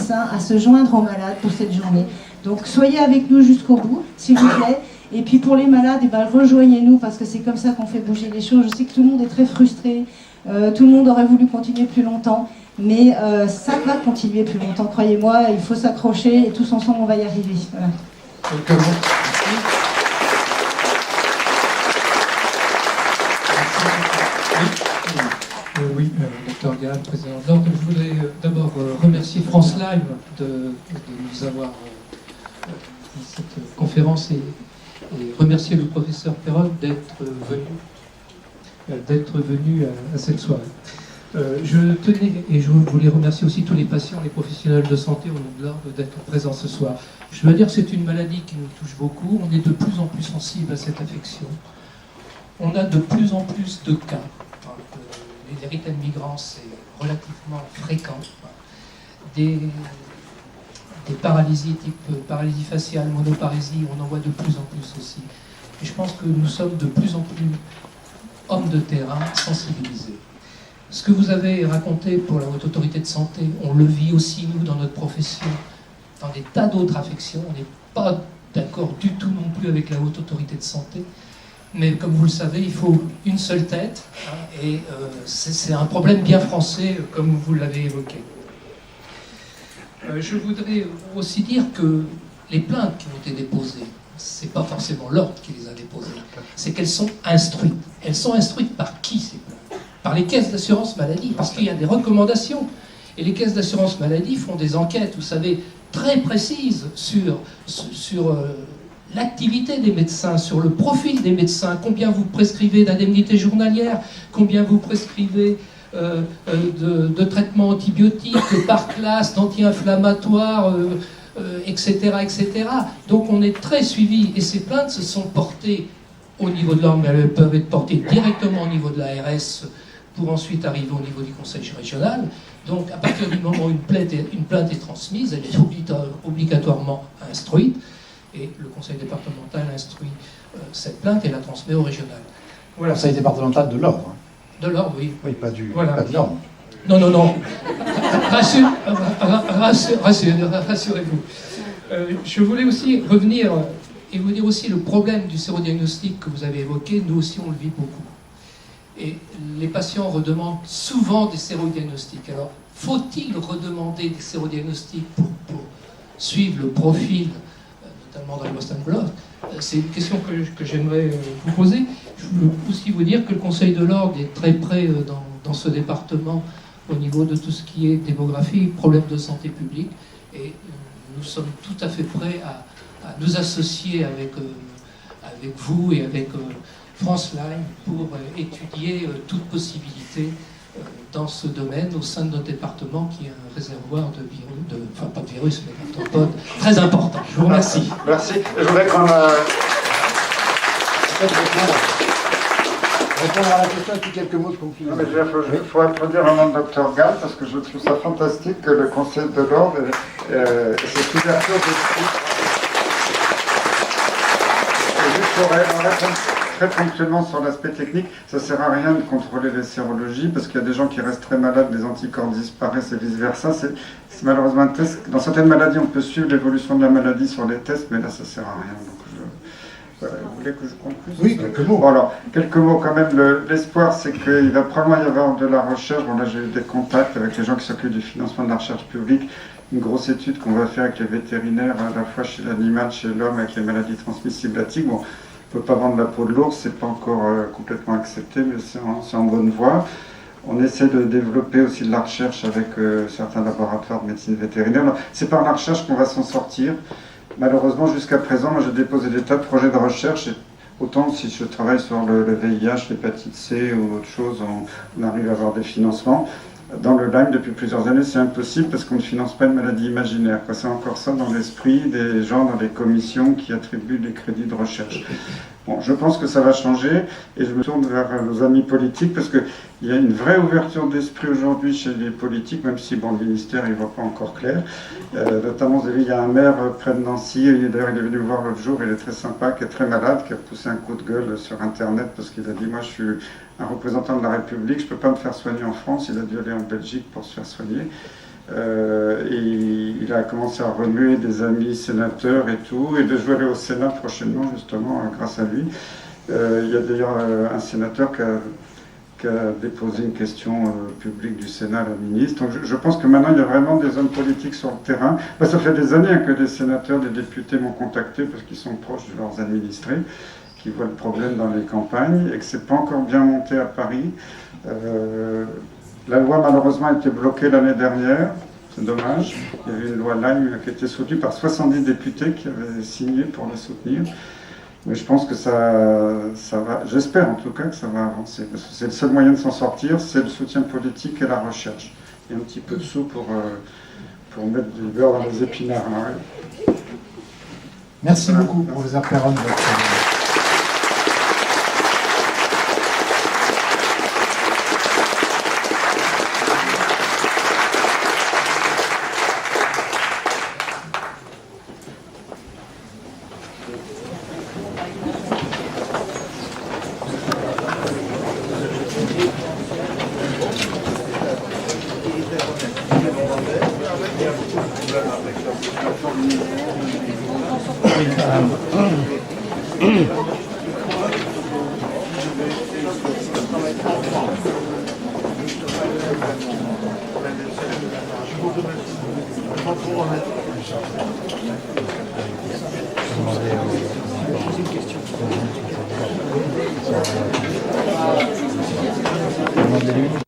médecins à se joindre aux malades pour cette journée. Donc soyez avec nous jusqu'au bout, s'il vous plaît. Et puis pour les malades, eh ben, rejoignez-nous parce que c'est comme ça qu'on fait bouger les choses. Je sais que tout le monde est très frustré, tout le monde aurait voulu continuer plus longtemps, mais ça va continuer plus longtemps, croyez-moi, il faut s'accrocher et tous ensemble on va y arriver. Voilà. Oui, Dr Gall, président de l'Ordre. Je voudrais d'abord remercier France Live de nous avoir dit cette conférence et remercier le professeur Perron d'être venu à cette soirée. Je tenais, et je voulais remercier aussi tous les patients, les professionnels de santé au nom de l'Ordre d'être présents ce soir. Je dois dire que c'est une maladie qui nous touche beaucoup. On est de plus en plus sensible à cette affection. On a de plus en plus de cas. Les érythèmes migrants, c'est relativement fréquent. Des paralysies type paralysie faciale, monoparésie, on en voit de plus en plus aussi. Et je pense que nous sommes de plus en plus hommes de terrain sensibilisés. Ce que vous avez raconté pour la Haute Autorité de Santé, on le vit aussi nous dans notre profession, dans des tas d'autres affections. On n'est pas d'accord du tout non plus avec la Haute Autorité de Santé. Mais comme vous le savez, il faut une seule tête, hein, et c'est un problème bien français, comme vous l'avez évoqué. Je voudrais aussi dire que les plaintes qui ont été déposées, c'est pas forcément l'Ordre qui les a déposées, c'est qu'elles sont instruites. Elles sont instruites par qui ces plaintes? Par les caisses d'assurance maladie, parce qu'il y a des recommandations. Et les caisses d'assurance maladie font des enquêtes, vous savez, très précises sur l'activité des médecins, sur le profil des médecins, combien vous prescrivez d'indemnités journalières, combien vous prescrivez de traitements antibiotiques par classe, d'anti-inflammatoires, etc., etc. Donc on est très suivi, et ces plaintes se sont portées au niveau de l'Ordre, mais elles peuvent être portées directement au niveau de l'ARS pour ensuite arriver au niveau du conseil régional. Donc à partir du moment où une plainte est transmise, elle est obligatoirement instruite, et le conseil départemental instruit cette plainte et la transmet au régional. Voilà. Le conseil départemental de l'Ordre. De l'Ordre, oui. Oui, pas de l'Ordre. Non, non, non. Rassurez-vous. Je voulais aussi revenir et vous dire aussi le problème du sérodiagnostic que vous avez évoqué. Nous aussi, on le vit beaucoup. Et les patients redemandent souvent des sérodiagnostics. Alors, faut-il redemander des sérodiagnostics pour suivre le profil, notamment dans le Boston Blot? C'est une question que j'aimerais vous poser. Je veux aussi vous dire que le Conseil de l'Ordre est très près dans ce département au niveau de tout ce qui est démographie, problèmes de santé publique, et nous sommes tout à fait prêts à nous associer avec vous et avec France Line pour étudier toute possibilité dans ce domaine au sein de notre département qui est un réservoir de virus, enfin pas de virus mais d'arthropodes très important. Je vous remercie. Merci. Je voudrais qu'on répondre à la question et puis quelques mots de conclusion. Il faut applaudir au nom de Dr Gall parce que je trouve ça fantastique que le Conseil de l'Ordre ait cette ouverture d'esprit. Juste pour répondre très ponctuellement sur l'aspect technique, ça ne sert à rien de contrôler les sérologies parce qu'il y a des gens qui restent très malades, les anticorps disparaissent et vice-versa. C'est malheureusement un test. Dans certaines maladies, on peut suivre l'évolution de la maladie sur les tests, mais là, ça ne sert à rien. Donc vous voulez que je conclue? Oui, quelques mots. Bon, alors, quelques mots quand même. L'espoir, c'est qu'il va probablement y avoir de la recherche. Bon, là, j'ai eu des contacts avec les gens qui s'occupent du financement de la recherche publique. Une grosse étude qu'on va faire avec les vétérinaires, à la fois chez l'animal, chez l'homme, avec les maladies transmissibles lactiques. Bon, on ne peut pas vendre la peau de l'ours, c'est pas encore complètement accepté, mais c'est en bonne voie. On essaie de développer aussi de la recherche avec certains laboratoires de médecine vétérinaire. C'est par la recherche qu'on va s'en sortir. Malheureusement, jusqu'à présent, moi j'ai déposé des tas de projets de recherche. Et autant si je travaille sur le VIH, l'hépatite C ou autre chose, on arrive à avoir des financements. Dans le Lyme, depuis plusieurs années, c'est impossible parce qu'on ne finance pas une maladie imaginaire. C'est encore ça dans l'esprit des gens dans les commissions qui attribuent des crédits de recherche. Bon, je pense que ça va changer et je me tourne vers nos amis politiques parce qu'il y a une vraie ouverture d'esprit aujourd'hui chez les politiques, même si bon, le ministère ne voit pas encore clair. Notamment, vous avez, il y a un maire près de Nancy, d'ailleurs il est venu me voir l'autre jour, il est très sympa, qui est très malade, qui a poussé un coup de gueule sur Internet parce qu'il a dit « Moi je suis un représentant de la République, je ne peux pas me faire soigner en France », il a dû aller en Belgique pour se faire soigner. Et il a commencé à remuer des amis sénateurs et tout, et de jouer aller au Sénat prochainement, justement, grâce à lui. Il y a d'ailleurs un sénateur qui a déposé une question publique du Sénat à la ministre. Donc je pense que maintenant, il y a vraiment des hommes politiques sur le terrain. Moi, ça fait des années que des sénateurs, des députés m'ont contacté parce qu'ils sont proches de leurs administrés, qui voient le problème dans les campagnes, et que c'est pas encore bien monté à Paris. La loi, malheureusement, a été bloquée l'année dernière. C'est dommage. Il y avait une loi Lyme qui était soutenue par 70 députés qui avaient signé pour la soutenir. Mais je pense que ça va, j'espère en tout cas que ça va avancer, parce que c'est le seul moyen de s'en sortir, c'est le soutien politique et la recherche. Et un petit peu de sous pour mettre du beurre dans les épinards. Hein. Merci beaucoup, professeur Perron. Demandez-lui.